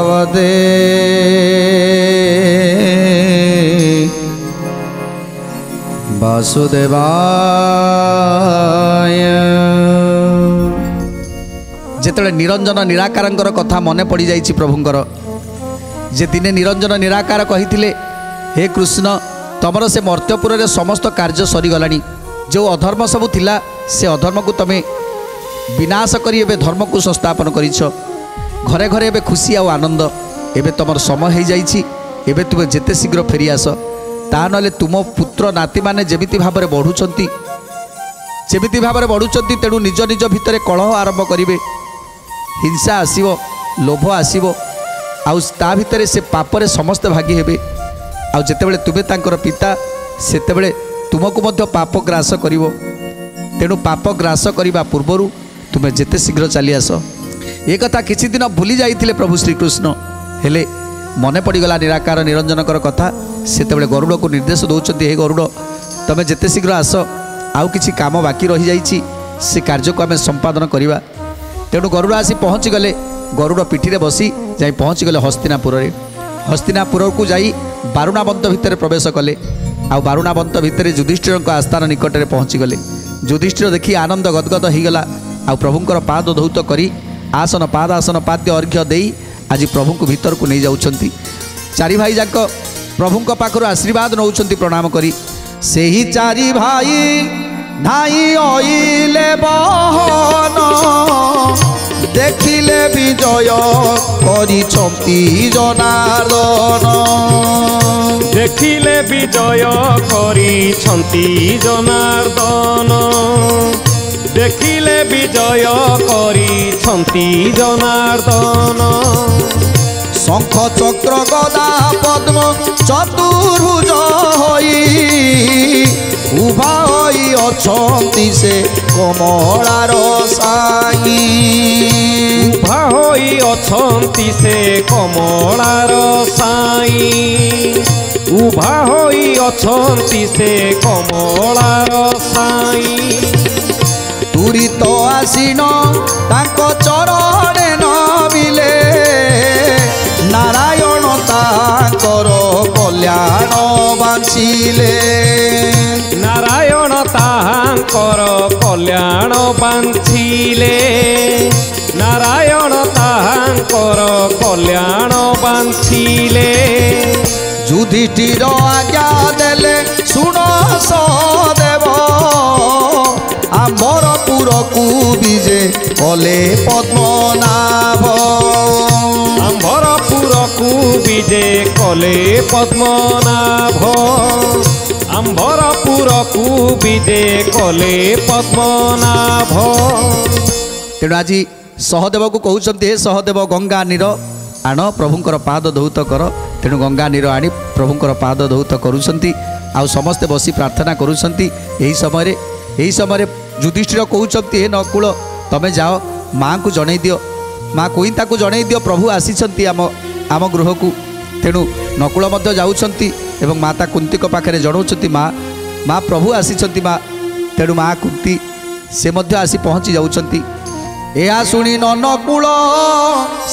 भगवते वासुदेवाय। जेतले निरंजन निराकारंकर कथा मन पड़ जाइछि प्रभुंकर जे दिने निरंजन निराकार कहिथिले हे कृष्ण तमर से मर्त्यपुर रे समस्त कार्य सरीगलानी जो अधर्म सबू थिला से अधर्म को तमे विनाश करी एबे धर्म को संस्थापन करिछ घरे घरे एबे खुशी आ आनंद एबे तमर समय हो जाइछि एबे तुमे जेते शीघ्र फेरी आस ता नले तुम पुत्र नाती माने जेमिति भाबरे बढ़ुचंती जेमिति भाबरे बढ़ुचंती तेणु निज निज भितरे कलह आरंभ करिवे हिंसा आसीबो लोभ आसीबो आउ ता भितरे से पापरे समस्त भागी हेबे आउ जेतेबेले तुमे तांकर पिता सेतेबेले तुमको मध्य पाप ग्रास करिवो तेणु पाप ग्रास करिबा पूर्वरु तुमे जेते शीघ्र चली आस ए कथा किछि दिन भूली जाइथिले प्रभु श्रीकृष्ण हेले मने पड़गला निराकार निरंजनकर कथा सेतेबेले गरुड़ को निर्देश दौरान हे गरुड़ तमे जेते शीघ्र आस आउ किछि काम बाकी रही जाइछि से कार्य को आम संपादन करवा तेणु गरुड़ आसी पहुँची गले गरुड़ पिठी रे बसी जाई पहुँची गले हस्तिनापुर रे हस्तिनापुर को जाई बारुणावंत भितर प्रवेश कले आ बारुणावंत भितर युधिष्ठिर आस्थान निकट में पहुँची गले युधिष्ठिर देखी आनंद गदगद हो गला आ प्रभुंकर पाद धौत करी आसन पादासन पाद्य अर्घ्य दे आज प्रभु को भीतर को नहीं जाउछंती चारि भाई जाक प्रभु पाखर आशीर्वाद नौछंती प्रणाम करी से ही चारि भाई धाई ओइले बहन देखिले विजय करिछंती जनार्दन देखिले विजय करिछंती जनार्दन देखिले विजय करिछंती जनार्दन शंख चक्र गदा पद्म चतुर्भुज होई उभा होई अछंती से कमलार साई उभा होई अछंती से कमलार साई उभा होई अछंती से कमलार साई तुरी तो आसीन तांको चरणे नबिले नारायण तांकर कल्याण बांछिले नारायण ताहांकर कल्याण बांछिले नारायण ताहांकर कल्याण बांछिले युधिष्ठिर आज्ञा देले सुन सहदेव आम्बरपुर को विजे कले पद्मनाभ आम्बरपुर को विजे कले पद्मनाभ आम्बरपुर को विजे कले पद्मनाभ तेणु आज सहदेव को कहते हे सहदेव गंगा नीर आण प्रभुंकर पाद धौत कर तेणु गंगा नीर आनी प्रभुंकर पाद धौत करुछंती आउ समस्ते बसी प्रार्थना करुछंती यही समय युधिष्ठिर कहते हे नकुल तमें जाओ माँ को जन दियो माँ कोईता को जन दियो प्रभु आसीचंती आम गृह को तेणु नकुल मध्य जाउछंती एवं माता कुंती को पाखरे जनाउछंती माँ प्रभु आसीचंती माँ तेणु माँ कुंती से मध्य आसी पहुँची जाउछंती या शुणी नकुल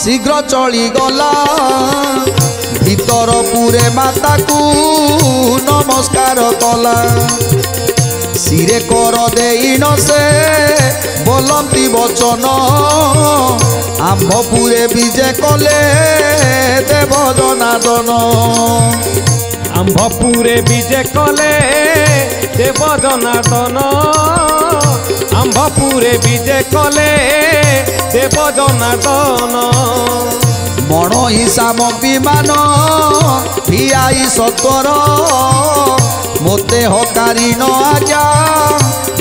शीघ्र चली गला भीतर पूरे माता को नमस्कार कला सिरे कर देन से बोलती वचन आम्भपुरे विजे कले देव जनार्दन आम्भपुरे विजे कले देव जनार्दन आम्भपुरे विजे कले देव जनार्दन मण हिसाब विमान भियाई सत्वर मोते हकारी न आज्ञा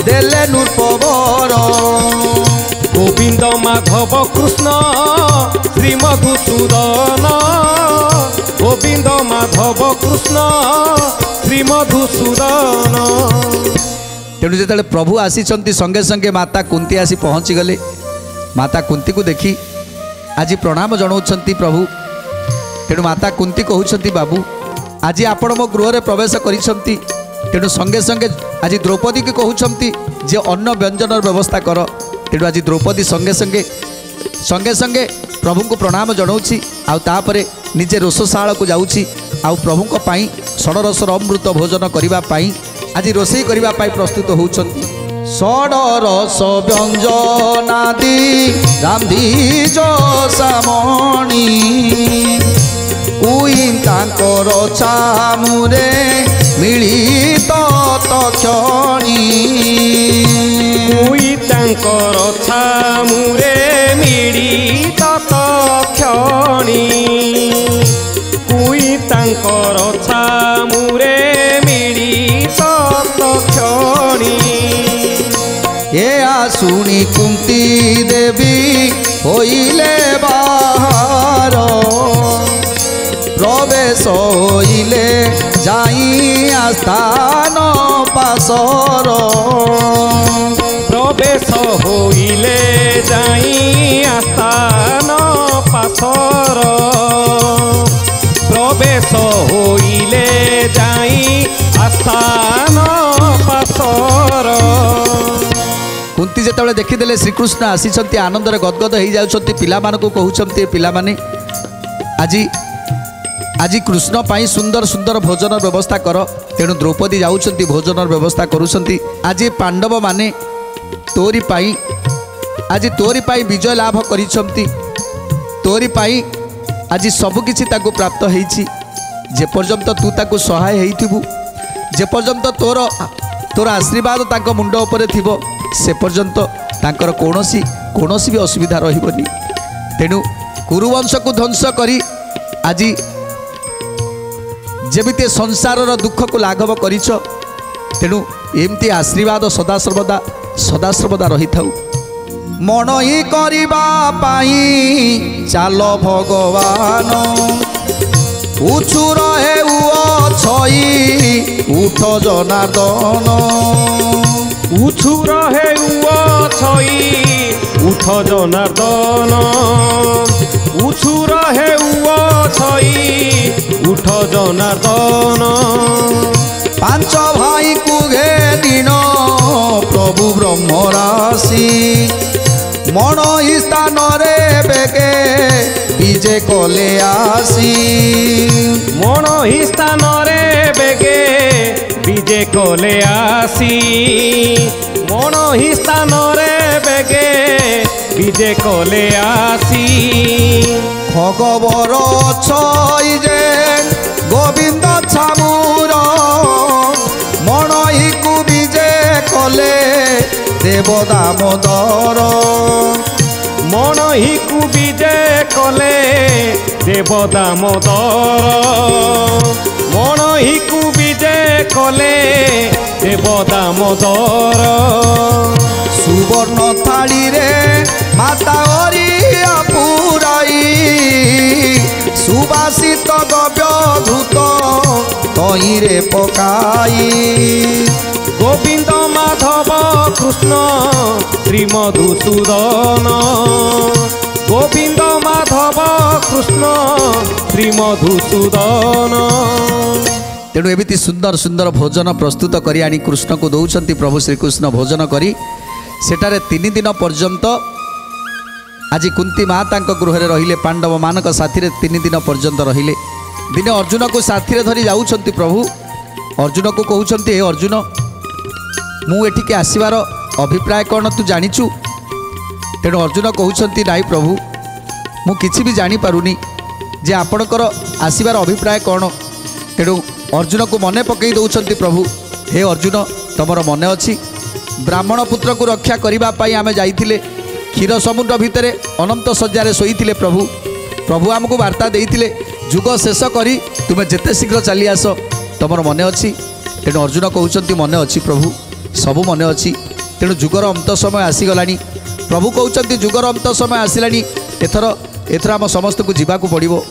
देले नृपवर गोविंद माधव कृष्ण श्री मधुसूदन गोविंद माधव कृष्ण श्री मधुसूदन तेणु जो प्रभु आसीचंती संगे संगे माता कुंती आसी पहुँची गले माता कुंती को देखी आज प्रणाम जनाउछंती प्रभु तेणु माता कुंती कहउछंती बाबू आज आपण मो गृह प्रवेश करिसंती तेणु संगे संगे आज द्रौपदी की कहउछंती जे अन्न व्यंजन व्यवस्था कर तेणु आज द्रौपदी संगे संगे संगे संगे प्रभु को प्रणाम जनाऊँगी आउे निजे रोषशाला को जाऊँगी आउ प्रभु षडरसर अमृत भोजन करने आज रोषे करने प्रस्तुत होती षडरस व्यंजनादि रांधि सामणी कुइन तांकर छामुरे मिलित तक्षणी कुई तांकर छामुरे मिलित तक्षणी कुई तांकर छामुरे मिलित तक्षणी ए आसुनी कुंती देवी होइले बाहर प्रवेश होइले जाई आस्थान पासर प्रवेश होइले जाई आस्थान पासर प्रवेश होइले जाई आस्थान पासर कुंती जिते देखीदे श्रीकृष्ण आसी आनंदरे गदगद हो जाती पिला कहते पिला आज आज कृष्ण पाई सुंदर सुंदर भोजन व्यवस्था कर तेणु द्रौपदी जाऊँच भोजन व्यवस्था करुँच आज पांडव माने तोरी पाई आज तोरी पाई विजय लाभ करिसंती तोरी पाई आज सबकिछि ताको प्राप्त होईछि जे पर्यंत तू ताको सहाय होइथिबु जे पर्यंत तोर तोर आशीर्वाद ताको मुंड उपरे थिबो से पर्यंत तांकर कोनोसी भी असुविधा रहिबनी तेणु कुरुवंश को ध्वंस करी आज जेमिति संसार दुख को लाघव करिछ तेणु एमती आशीर्वाद सदा सर्वदा रही थाउ मन ही करबा पाई चाल भगवान उछुर हे छई उठ जनार्दन उछुर हे छई उठ जनार्दन उछुर हे छई उठ जनार्दन पांच भाई को घे दिन प्रभु ब्रह्म राशि मन स्थान रे बेगे विजे कले आसी मन स्थान रे बेगे विजे कले आसी मन स्थान रे बेगे विजे कले आसी खगबर छई जे गोविंद छामुर मणई को विजे कले देव दामोदर मणई को विजे कले देव दामोदर मणई को विजे कले देव दामोदर सुवर्ण थाली रे माता ओरिया पुराई सुबासित द्रव्य धूत तईरे पकाई गोविंद माधव कृष्ण श्रीमधुसूदन गोविंद माधव कृष्ण श्रीमधुसूदन तेणु एमिति सुंदर सुंदर भोजन प्रस्तुत करी आनी कृष्ण को दौरान प्रभु श्रीकृष्ण भोजन करी सेठारे 3 दिन पर्यंत आज कुंती माँ गृह रहिले पांडव मानक साथी 3 दिन पर्यंत रहिले दिने अर्जुन को साथी धरी जाऊँच प्रभु अर्जुन को कहते हे अर्जुन मु एठिके आसबार अभिप्राय कौन तू जानिचु तेणु अर्जुन कहते नाई प्रभु मु किछि भी जानी पारुनी जे आपणकर आसबार अभिप्राय कौन तेणु अर्जुन को मने पकई दौरान प्रभु हे अर्जुन तुमर मन अच्छी ब्राह्मण पुत्र को रक्षा करने आम जाइए क्षीर समुद्र भितर अनंत सज्जार शोईले प्रभु प्रभु आमको वार्ता देते जुग शेष करी तुम्हें जिते शीघ्र चली आस तुमर मन अच्छी तेणु अर्जुन कहते मन अच्छी प्रभु सबू मन अच्छी तेणु जुगर अंत समय आसीगला प्रभु कहते जुगर अंत समय आसला एथर आम समस्त को जीवाक पड़ो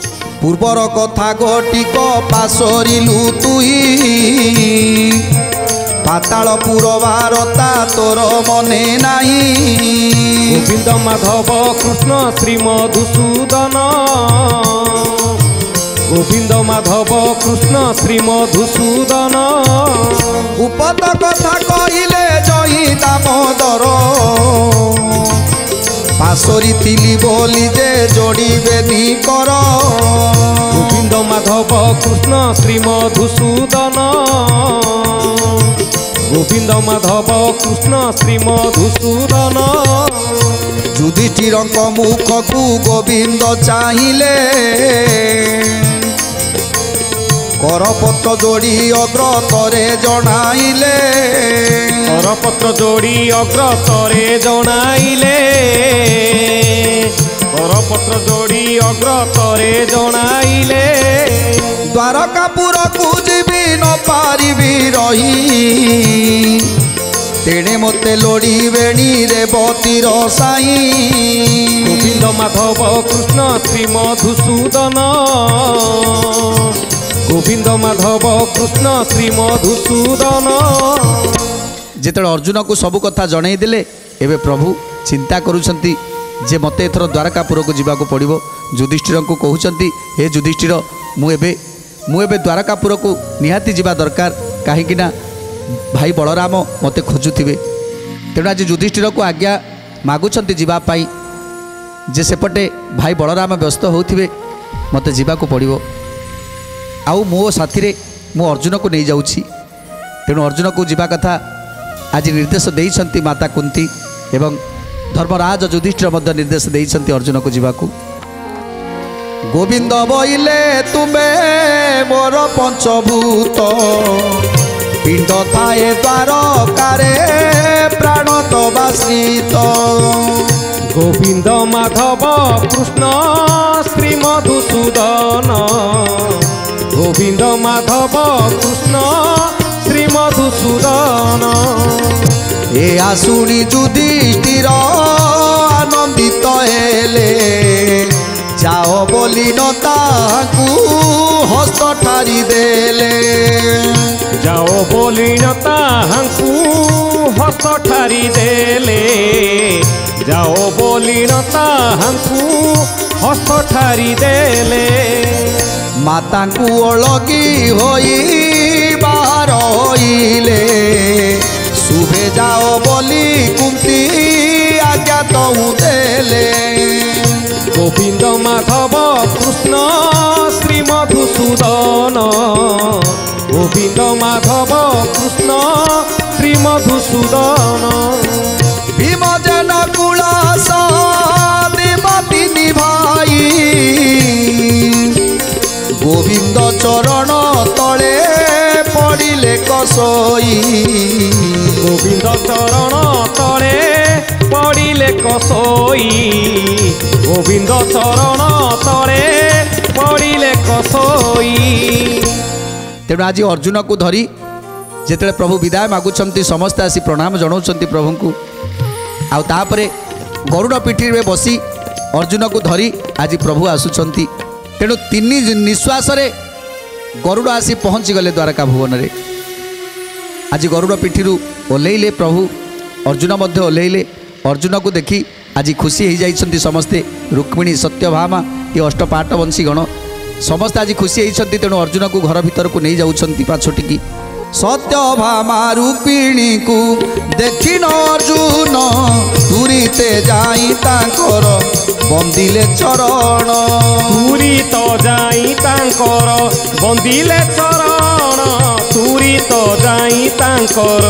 पूर्वर कथा घटिक पासरिलु तुई पातालपुर वारता तोर मने नाही गोविंद माधव कृष्ण श्रीमधुसूदन गोविंद माधव कृष्ण श्रीमधुसूदन उपत कथा कहिले जई दामोदर ପାଶରି ଥିଲି ବୋଲି ଯେ ଯୋଡ଼ିବେନି କର। ଗୋବିନ୍ଦ ମାଧବ କୃଷ୍ଣ ଶ୍ରୀ ମଧୁସୂଦନ ଗୋବିନ୍ଦ ମାଧବ କୃଷ୍ଣ ଶ୍ରୀ ମଧୁସୂଦନ। ଯୁଧିଷ୍ଠିରଙ୍କ ମୁଖକୁ ଗୋବିନ୍ଦ ଚାହିଁଲେ କରପତ୍ର ଯୋଡ଼ି ଅଗ୍ରତରେ ଜଣାଇଲେ। କରପତ୍ର ଯୋଡ଼ି ଅଗ୍ରତରେ ଜଣାଇଲେ କରପତ୍ର ଯୋଡ଼ି ଅଗ୍ରତରେ ଜଣାଇଲେ। ଦ୍ୱାରକାପୁରକୁ ଯିବି ନ ପାରିବି ରହି ତେଣେ ମୋତେ ଲୋଡ଼ିବେଣି ରେବତୀର ସାଇ। ଗୋବିନ୍ଦ ମାଧବ କୃଷ୍ଣ ଶ୍ରୀ ମଧୁସୂଦନ ଗୋବିନ୍ଦ ମାଧବ କୃଷ୍ଣ ଶ୍ରୀ ମଧୁସୂଦନ। ଯେତେବେଳେ ଅର୍ଜୁନକୁ ସବୁ କଥା ଜଣାଇ ଦେଲେ ଏବେ ପ୍ରଭୁ ଚିନ୍ତା କରୁଛନ୍ତି ଯେ ମୋତେ ଏଥର ଦ୍ୱାରକାପୁରକୁ ଯିବାକୁ ପଡ଼ିବ। ଯୁଧିଷ୍ଠିରଙ୍କୁ କହୁଛନ୍ତି ହେ ଯୁଧିଷ୍ଠିର ମୁଁ ଏବେ ଦ୍ୱାରକାପୁରକୁ ନିହାତି ଯିବା ଦରକାର, କାହିଁକିନା ଭାଇ ବଳରାମ ମୋତେ ଖୋଜୁଥିବେ। ତେଣୁ ଆଜି ଯୁଧିଷ୍ଠିରକୁ ଆଜ୍ଞା ମାଗୁଛନ୍ତି ଯିବା ପାଇଁ ଯେ ସେପଟେ ଭାଇ ବଳରାମ ବ୍ୟସ୍ତ ହେଉଥିବେ, ମୋତେ ଯିବାକୁ ପଡ଼ିବ। ଆଉ ମୋ ସାଥିରେ ମୁଁ ଅର୍ଜୁନକୁ ନେଇଯାଉଛି। ତେଣୁ ଅର୍ଜୁନକୁ ଯିବା କଥା ଆଜି ନିର୍ଦ୍ଦେଶ ଦେଇଛନ୍ତି ମାତା କୁନ୍ତି ଏବଂ ଧର୍ମରାଜ ଯୁଧିଷ୍ଠିର ମଧ୍ୟ ନିର୍ଦ୍ଦେଶ ଦେଇଛନ୍ତି ଅର୍ଜୁନକୁ ଯିବାକୁ। ଗୋବିନ୍ଦ ବୋଇଲେ ତୁମେ ମୋର ପଞ୍ଚଭୂତ ପିଣ୍ଡ ଥାଏ ଦ୍ୱାରକାରେ ପ୍ରାଣ ତ ବାସିତ। ଗୋବିନ୍ଦ ମାଧବ କୃଷ୍ଣ ଶ୍ରୀ ମଧୁସୂଦନ ଗୋବିନ୍ଦ ମାଧବ କୃଷ୍ଣ ଶ୍ରୀ ମଧୁସୂଦନ। ଏ ଆଶୁଣି ଯୁଧିଷ୍ଠିର ଆନନ୍ଦିତ ହେଲେ ଯାଅ ବୋଲି ନ ତାହାକୁ ହସ୍ତ ଠାରି ଦେଲେ। ଯାଅ ବୋଲି ନ ତାହାଙ୍କୁ ହସ୍ତ ଠାରି ଦେଲେ ଯାଅ ବୋଲି ନ ତାହାଙ୍କୁ ହସ୍ତ ଠାରି ଦେଲେ। ମାତାଙ୍କୁ ଅଳଗି ହୋଇ ବାହାର ହୋଇଲେ ଶୁଭେ ଯାଅ ବୋଲି କୁନ୍ତି ଆଜ୍ଞା ତଉ ଦେଲେ। ଗୋବିନ୍ଦ ମାଧବ କୃଷ୍ଣ ଶ୍ରୀ ମଧୁସୂଦନ ଗୋବିନ୍ଦ ମାଧବ କୃଷ୍ଣ ଶ୍ରୀ ମଧୁସୂଦନ। ଭୀମଜନ କୁଳାସ ତିନି ଭାଇ ଗୋବିନ୍ଦ ଚରଣ ତଳେ ପଡ଼ିଲେ କସୋଇ। ଗୋବିନ୍ଦ ଚରଣ ତଳେ ପଡ଼ିଲେ କସୋଇ ଗୋବିନ୍ଦ ଚରଣ ତଳେ ପଡ଼ିଲେ କସୋଇ। ତେଣୁ ଆଜି ଅର୍ଜୁନକୁ ଧରି ଯେତେବେଳେ ପ୍ରଭୁ ବିଦାୟ ମାଗୁଛନ୍ତି ସମସ୍ତେ ଆସି ପ୍ରଣାମ ଜଣାଉଛନ୍ତି ପ୍ରଭୁଙ୍କୁ। ଆଉ ତାପରେ ଗରୁଡ଼ ପିଠିରେ ବସି ଅର୍ଜୁନକୁ ଧରି ଆଜି ପ୍ରଭୁ ଆସୁଛନ୍ତି। ତେଣୁ ତିନି ନିଶ୍ୱାସରେ ଗରୁଡ଼ ଆସି ପହଞ୍ଚିଗଲେ ଦ୍ୱାରକା ଭୁବନରେ। ଆଜି ଗରୁଡ଼ ପିଠିରୁ ଓହ୍ଲେଇଲେ ପ୍ରଭୁ, ଅର୍ଜୁନ ମଧ୍ୟ ଓହ୍ଲେଇଲେ। ଅର୍ଜୁନକୁ ଦେଖି ଆଜି ଖୁସି ହେଇଯାଇଛନ୍ତି ସମସ୍ତେ। ରୁକ୍ମିଣୀ ସତ୍ୟଭାମା ଏ ଅଷ୍ଟପାଟ ବଂଶୀଗଣ ସମସ୍ତେ ଆଜି ଖୁସି ହେଇଛନ୍ତି। ତେଣୁ ଅର୍ଜୁନକୁ ଘର ଭିତରକୁ ନେଇ ଯାଉଛନ୍ତି ପାଛୋଟିକି। ସତ୍ୟଭାମା ରୁକ୍ମିଣୀକୁ ଦେଖିନ ଅର୍ଜୁନ ତୁରିତେ ଯାଇ ତାଙ୍କର ବନ୍ଦିଲେ ଚରଣ। ତୁରିତ ଯାଇ ତାଙ୍କର ବନ୍ଦିଲେ ଚରଣ ତୁରିତ ଯାଇ ତାଙ୍କର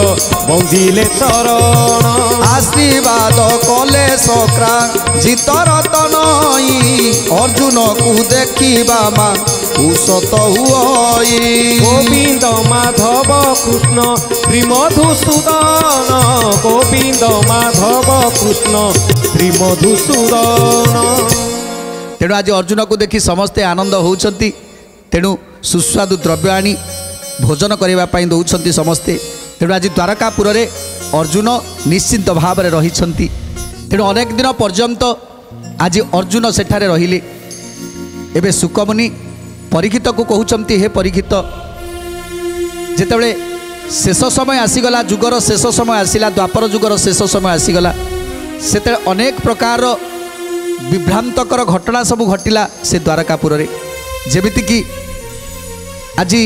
ବନ୍ଦିଲେ ଚରଣ। ଆଶୀର୍ବାଦ କଲେ ସକ୍ରା ଜିତରତନଇ ଅର୍ଜୁନକୁ ଦେଖିବା ମା ଉଷତ ହୁଅଇ। ଗୋବିନ୍ଦ ମାଧବ କୃଷ୍ଣ ଶ୍ରୀ ମଧୁସୂଦନ ଗୋବିନ୍ଦ ମାଧବ କୃଷ୍ଣ ଶ୍ରୀ ମଧୁସୂଦନ। ତେଣୁ ଆଜି ଅର୍ଜୁନକୁ ଦେଖି ସମସ୍ତେ ଆନନ୍ଦ ହେଉଛନ୍ତି। ତେଣୁ ସୁସ୍ୱାଦୁ ଦ୍ରବ୍ୟ ଆଣି ଭୋଜନ କରିବା ପାଇଁ ଦେଉଛନ୍ତି ସମସ୍ତେ। ତେଣୁ ଆଜି ଦ୍ୱାରକାପୁରରେ ଅର୍ଜୁନ ନିଶ୍ଚିନ୍ତ ଭାବରେ ରହିଛନ୍ତି। ତେଣୁ ଅନେକ ଦିନ ପର୍ଯ୍ୟନ୍ତ ଆଜି ଅର୍ଜୁନ ସେଠାରେ ରହିଲେ। ଏବେ ଶୁକମୁନି ପରୀକ୍ଷିତକୁ କହୁଛନ୍ତି, ହେ ପରୀକ୍ଷିତ, ଯେତେବେଳେ ଶେଷ ସମୟ ଆସିଗଲା, ଯୁଗର ଶେଷ ସମୟ ଆସିଲା, ଦ୍ୱାପର ଯୁଗର ଶେଷ ସମୟ ଆସିଗଲା, ସେତେବେଳେ ଅନେକ ପ୍ରକାରର ବିଭ୍ରାନ୍ତକର ଘଟଣା ସବୁ ଘଟିଲା ସେ ଦ୍ୱାରକାପୁରରେ। ଯେମିତିକି ଆଜି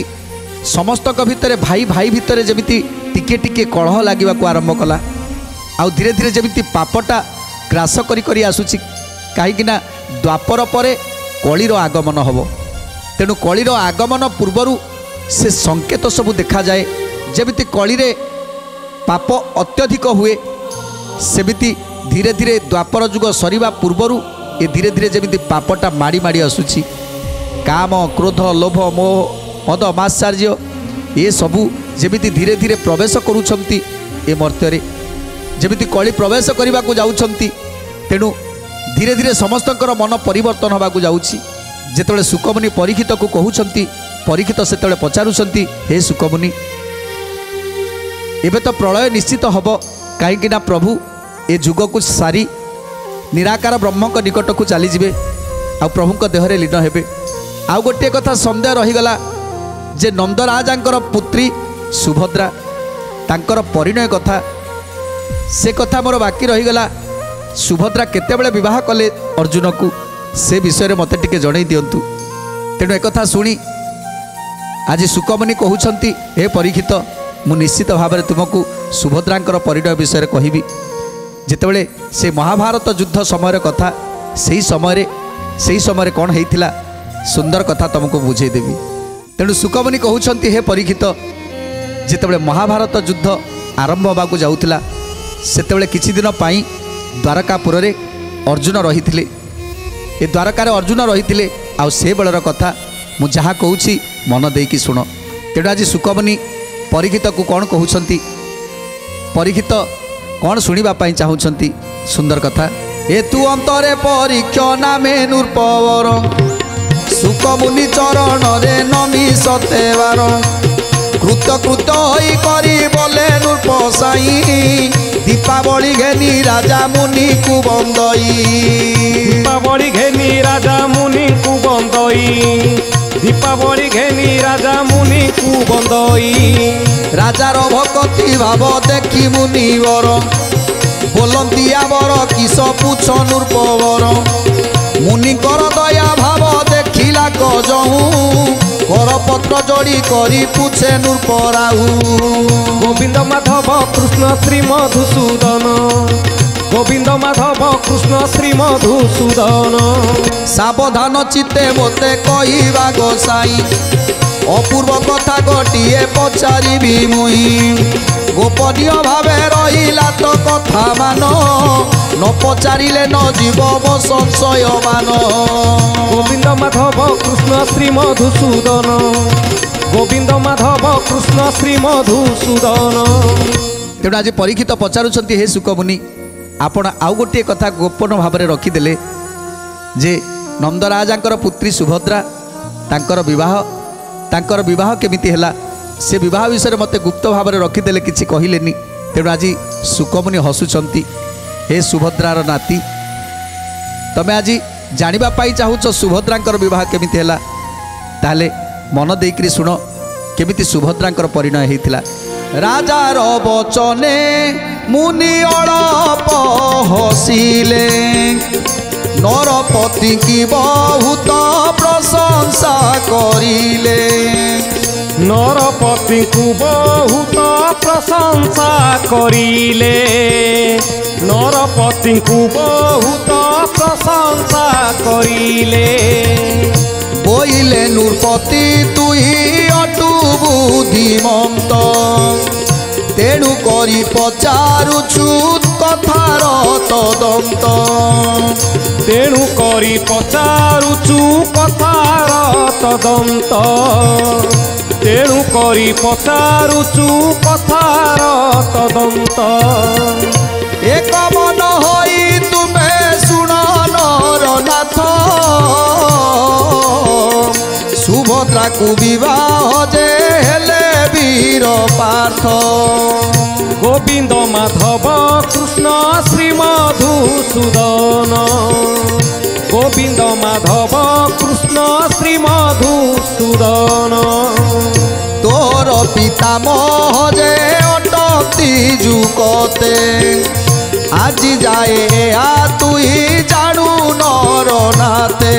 ସମସ୍ତଙ୍କ ଭିତରେ ଭାଇ ଭାଇ ଭିତରେ ଯେମିତି ଟିକେ ଟିକେ କଳହ ଲାଗିବାକୁ ଆରମ୍ଭ କଲା। ଆଉ ଧୀରେ ଧୀରେ ଯେମିତି ପାପଟା ଗ୍ରାସ କରି କରି ଆସୁଛି। କାହିଁକିନା ଦ୍ୱାପର ପରେ କଳିର ଆଗମନ ହେବ। ତେଣୁ କଳିର ଆଗମନ ପୂର୍ବରୁ ସେ ସଂକେତ ସବୁ ଦେଖାଯାଏ। ଯେମିତି କଳିରେ ପାପ ଅତ୍ୟଧିକ ହୁଏ, ସେମିତି ଧୀରେ ଧୀରେ ଦ୍ୱାପର ଯୁଗ ସରିବା ପୂର୍ବରୁ ଏ ଧୀରେ ଧୀରେ ଯେମିତି ପାପଟା ମାଡ଼ି ମାଡ଼ି ଆସୁଛି। କାମ, କ୍ରୋଧ, ଲୋଭ, ମୋହ, ମଦ, ମାତ୍ସର୍ଯ୍ୟ ଏସବୁ ଯେମିତି ଧୀରେ ଧୀରେ ପ୍ରବେଶ କରୁଛନ୍ତି ଏ ମର୍ତ୍ତ୍ୟରେ, ଯେମିତି କଳି ପ୍ରବେଶ କରିବାକୁ ଯାଉଛନ୍ତି। ତେଣୁ ଧୀରେ ଧୀରେ ସମସ୍ତଙ୍କର ମନ ପରିବର୍ତ୍ତନ ହେବାକୁ ଯାଉଛି। ଯେତେବେଳେ ଶୁକମୁନି ପରୀକ୍ଷିତକୁ କହୁଛନ୍ତି, ପରୀକ୍ଷିତ ସେତେବେଳେ ପଚାରୁଛନ୍ତି, ହେ ଶୁକମୁନି, ଏବେ ତ ପ୍ରଳୟ ନିଶ୍ଚିତ ହେବ, କାହିଁକିନା ପ୍ରଭୁ ଏ ଯୁଗକୁ ସାରି ନିରାକାର ବ୍ରହ୍ମଙ୍କ ନିକଟକୁ ଚାଲିଯିବେ, ଆଉ ପ୍ରଭୁଙ୍କ ଦେହରେ ଲୀନ ହେବେ। ଆଉ ଗୋଟିଏ କଥା ସନ୍ଦେହ ରହିଗଲା ଯେ ନନ୍ଦରାଜାଙ୍କର ପୁତ୍ରୀ ସୁଭଦ୍ରା, ତାଙ୍କର ପରିଣୟ କଥା, ସେ କଥା ମୋର ବାକି ରହିଗଲା। ସୁଭଦ୍ରା କେତେବେଳେ ବିବାହ କଲେ ଅର୍ଜୁନକୁ, ସେ ବିଷୟରେ ମୋତେ ଟିକେ ଜଣାଇ ଦିଅନ୍ତୁ। ତେଣୁ ଏକଥା ଶୁଣି ଆଜି ଶୁକମୁନି କହୁଛନ୍ତି, ହେ ପରୀକ୍ଷିତ, ମୁଁ ନିଶ୍ଚିତ ଭାବରେ ତୁମକୁ ସୁଭଦ୍ରାଙ୍କର ପରିଣୟ ବିଷୟରେ କହିବି। ଯେତେବେଳେ ସେ ମହାଭାରତ ଯୁଦ୍ଧ ସମୟର କଥା, ସେହି ସମୟରେ କ'ଣ ହେଇଥିଲା ସୁନ୍ଦର କଥା ତୁମକୁ ବୁଝେଇଦେବି। ତେଣୁ ଶୁକମୁନି କହୁଛନ୍ତି, ହେ ପରୀକ୍ଷିତ, ଯେତେବେଳେ ମହାଭାରତ ଯୁଦ୍ଧ ଆରମ୍ଭ ହେବାକୁ ଯାଉଥିଲା, ସେତେବେଳେ କିଛି ଦିନ ପାଇଁ ଦ୍ୱାରକାପୁରରେ ଅର୍ଜୁନ ରହିଥିଲେ। ଏ ଦ୍ୱାରକାରେ ଅର୍ଜୁନ ରହିଥିଲେ। ଆଉ ସେ ବେଳର କଥା ମୁଁ ଯାହା କହୁଛି ମନ ଦେଇକି ଶୁଣ। ତେଣୁ ଆଜି ଶୁକମୁନି ପରୀକ୍ଷିତକୁ କ'ଣ କହୁଛନ୍ତି, ପରୀକ୍ଷିତ କ'ଣ ଶୁଣିବା ପାଇଁ ଚାହୁଁଛନ୍ତି? ସୁନ୍ଦର କଥା। ଏ ତୁ ଅନ୍ତରେ ପରୀକ୍ଷ ନାମେ ନୃପବର, ଶୁକମୁନି ଚରଣରେ ନମି ସତେବାର, କୃତ କୃତ ହୋଇ କରି ବୋଲେ ନୃପ ସାଇ, ଦୀପାବଳି ଘେନି ରାଜା ମୁନିକୁ ବନ୍ଦଇ। ଦୀପାବଳି ଘେନି ରାଜା ମୁନିକୁ ବନ୍ଦଇ, ଦୀପାବଳି ଘେନି ରାଜା ମୁନିକୁ ବନ୍ଦଇ। ରାଜାର ଭକତି ଭାବ ଦେଖି ମୁନିବର, ବୋଲନ୍ତି ଆବର କିସ ପୁଛ ନୃପବର, ମୁନିଙ୍କର ଦୟା ଭାବ ଦେଖିଲା କଜହୁ, କରପତ୍ର ଯୋଡ଼ି କରି ପୁଛେ ନୃପରାହୁ। ଗୋବିନ୍ଦ ମାଧବ କୃଷ୍ଣ ଶ୍ରୀ ମଧୁସୂଦନ, ଗୋବିନ୍ଦ ମାଧବ କୃଷ୍ଣ ଶ୍ରୀ ମଧୁସୂଦନ। ସାବଧାନ ଚିତ୍ତେ ମୋତେ କହିବା ଗୋସାଇ, ଅପୂର୍ବ କଥା ଗୋଟିଏ ପଚାରିବି ମୁଇଁ, ଗୋପନୀୟ ଭାବେ ରହିଲା ତ କଥା ମାନ, ନ ପଚାରିଲେ ନ ଯିବ ମୋ ସଂଶୟମାନ। ଗୋବିନ୍ଦ ମାଧବ କୃଷ୍ଣ ଶ୍ରୀ ମଧୁସୂଦନ, ଗୋବିନ୍ଦ ମାଧବ କୃଷ୍ଣ ଶ୍ରୀ ମଧୁସୂଦନ। ତେଣୁ ଆଜି ପରୀକ୍ଷିତ ପଚାରୁଛନ୍ତି, ହେ ଶୁକମୁନି, ଆପଣ ଆଉ ଗୋଟିଏ କଥା ଗୋପନ ଭାବରେ ରଖିଦେଲେ ଯେ ନନ୍ଦରାଜାଙ୍କର ପୁତ୍ରୀ ସୁଭଦ୍ରା, ତାଙ୍କର ବିବାହ କେମିତି ହେଲା, ସେ ବିବାହ ବିଷୟରେ ମୋତେ ଗୁପ୍ତ ଭାବରେ ରଖିଦେଲେ, କିଛି କହିଲେନି। ତେଣୁ ଆଜି ଶୁକମୁନି ହସୁଛନ୍ତି, ହେ ସୁଭଦ୍ରାର ନାତି, ତମେ ଆଜି ଜାଣିବା ପାଇଁ ଚାହୁଁଛ ସୁଭଦ୍ରାଙ୍କର ବିବାହ କେମିତି ହେଲା? ତାହେଲେ ମନ ଦେଇକରି ଶୁଣ କେମିତି ସୁଭଦ୍ରାଙ୍କର ପରିଣୟ ହେଇଥିଲା। ରାଜାର ବଚନେ ମୁନି ଅଳପ ହସିଲେ, ନରପତି କି ବହୁତ ପ୍ରଶଂସା କରିଲେ, ନରପତିଙ୍କୁ ବହୁତ ପ୍ରଶଂସା କରିଲେ, ନରପତିଙ୍କୁ ବହୁତ ପ୍ରଶଂସା କରିଲେ। ବୋଇଲେ ନୃପତି ତୁଇ ଅଟୁ ବୁଦ୍ଧିମନ୍ତ, ତେଣୁ କରି ପଚାରୁଛୁ କଥାର ତଦନ୍ତ, ତେଣୁ କରି ପଚାରୁଛୁ କଥାର ତଦନ୍ତ, ତେଣୁ କରି ପଚାରୁଛୁ କଥାର ତଦନ୍ତ। ଏକ ମନ ହୋଇ ତୁମେ ଶୁଣ ନରନାଥ, ସୁଭଦ୍ରାକୁ ବିବାହ ଯେ ହେଲେ ବୀର ପାର୍ଥ। ଗୋବିନ୍ଦ ମାଧବ କୃଷ୍ଣ ଶ୍ରୀ ମଧୁସୂଦନ, ଗୋବିନ୍ଦ ମାଧବ କୃଷ୍ଣ ଶ୍ରୀ ମଧୁସୂଦନ। ତୋର ପିତାମହ ଯେ ଅଟନ୍ତି ଯୁଗତେ, ଆଜି ଯାଏ ଏହା ତୁଇ ଜାଣୁ ନରନାଥେ,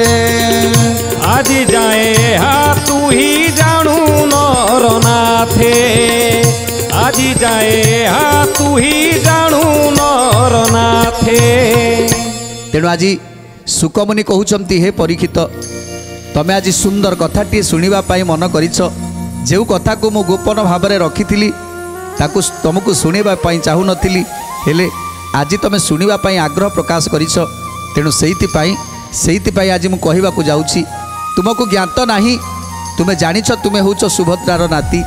ଆଜି ଯାଏ ଏହା ତୁହି ଜାଣୁ ନରନାଥେ, আজি যাଏ তু হি ଜାଣୁ ନରନାଥେ। ତେଣୁ ଆଜି ସୁକମୁନି କହୁଛନ୍ତି, ହେ ପରୀକ୍ଷିତ, ତମେ ଆଜି ସୁନ୍ଦର କଥାଟିଏ ଶୁଣିବା ପାଇଁ ମନ କରିଛ। ଯେଉଁ କଥାକୁ ମୁଁ ଗୋପନ ଭାବରେ ରଖିଥିଲି ତାକୁ ତୁମକୁ ଶୁଣିବା ପାଇଁ ଚାହୁଁନଥିଲି, ହେଲେ ଆଜି ତମେ ଶୁଣିବା ପାଇଁ ଆଗ୍ରହ ପ୍ରକାଶ କରିଛ। ତେଣୁ ସେଇଥିପାଇଁ ଆଜି ମୁଁ କହିବାକୁ ଯାଉଛି। ତୁମକୁ ଜ୍ଞାତ ନାହିଁ, ତୁମେ ଜାଣିଛ ତୁମେ ହେଉଛ ସୁଭଦ୍ରାର ନାତି,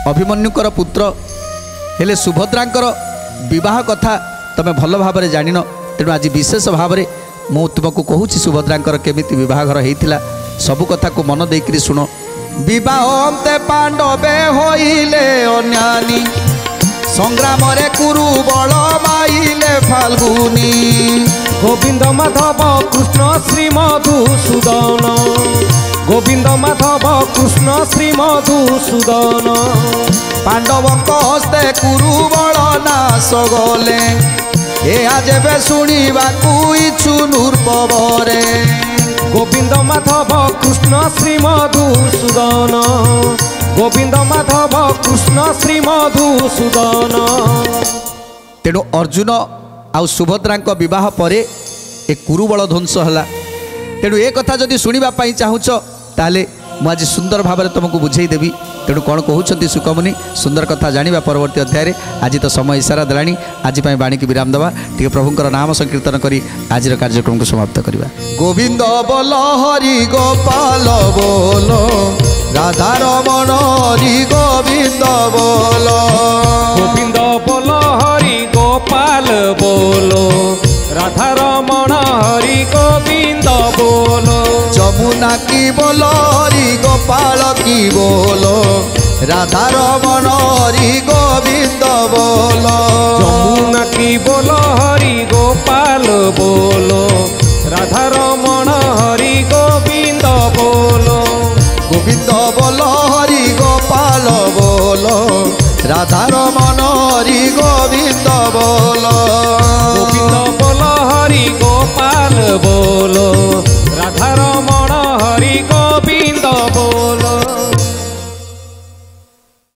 ଅଭିମନ୍ୟୁଙ୍କର ପୁତ୍ର, ହେଲେ ସୁଭଦ୍ରାଙ୍କର ବିବାହ କଥା ତମେ ଭଲ ଭାବରେ ଜାଣିନ। ତେଣୁ ଆଜି ବିଶେଷ ଭାବରେ ମୁଁ ତୁମକୁ କହୁଛି ସୁଭଦ୍ରାଙ୍କର କେମିତି ବିବାହଘର ହେଇଥିଲା, ସବୁ କଥାକୁ ମନ ଦେଇକରି ଶୁଣ। ବିବାହ ଅନ୍ତେ ପାଣ୍ଡବେ ହୋଇଲେ ଅନ୍ୟାନୀ, ସଂଗ୍ରାମରେ କୁରୁ ବଳ ମାଇଲେ ଫାଲ୍ଗୁନି। ଗୋବିନ୍ଦ ମାଧବ କୃଷ୍ଣ ଶ୍ରୀ ମଧୁସୂଦନ, ଗୋବିନ୍ଦ ମାଧବ କୃଷ୍ଣ ଶ୍ରୀ ମଧୁସୂଦନ। ପାଣ୍ଡବଙ୍କ ହସ୍ତେ କୁରୁ ବଳ ନାଶ ଗଲେ, ଏହା ଯେବେ ଶୁଣିବାକୁ ଇଛୁ ନୃପବରେ। ଗୋବିନ୍ଦ ମାଧବ କୃଷ୍ଣ ଶ୍ରୀ ମଧୁସୂଦନ, ଗୋବିନ୍ଦ ମାଧବ କୃଷ୍ଣ ଶ୍ରୀ ମଧୁସୂଦନ। ତେଣୁ ଅର୍ଜୁନ ଆଉ ସୁଭଦ୍ରାଙ୍କ ବିବାହ ପରେ ଏ କୁରୁବଳ ଧ୍ୱଂସ ହେଲା। ତେଣୁ ଏ କଥା ଯଦି ଶୁଣିବା ପାଇଁ ଚାହୁଁଛ ତାହେଲେ ମୁଁ ଆଜି ସୁନ୍ଦର ଭାବରେ ତୁମକୁ ବୁଝେଇଦେବି। ତେଣୁ କ'ଣ କହୁଛନ୍ତି ସୁକମୁନି, ସୁନ୍ଦର କଥା ଜାଣିବା ପରବର୍ତ୍ତୀ ଅଧ୍ୟାୟରେ। ଆଜି ତ ସମୟ ଇସାରା ଦେଲାଣି, ଆଜି ପାଇଁ ବାଣୀକି ବିରାମ ଦେବା। ଟିକେ ପ୍ରଭୁଙ୍କର ନାମ ସଂକୀର୍ତ୍ତନ କରି ଆଜିର କାର୍ଯ୍ୟକ୍ରମକୁ ସମାପ୍ତ କରିବା। ଗୋବିନ୍ଦ ବୋଲ ହରି ଗୋପାଳ ବୋଲ, ରାଧାରମଣ ହରି ଗୋବିନ୍ଦ ବୋଲ। ଗୋବିନ୍ଦ ବୋଲ ହରି ଗୋପାଳ ବୋଲ, রাধারমণ হরি গোবিন্দ বল। যমুনা কি বল হরি গোপাল কি বল, রাধারমণ হরি গোবিন্দ বল। যমুনা কি বল হরি গোপাল বল, রাধারমণ হরি গোবিন্দ বল। গোবিন্দ বল হরি গোপাল বল, রাধারমণ হরি গোবিন্দ বল।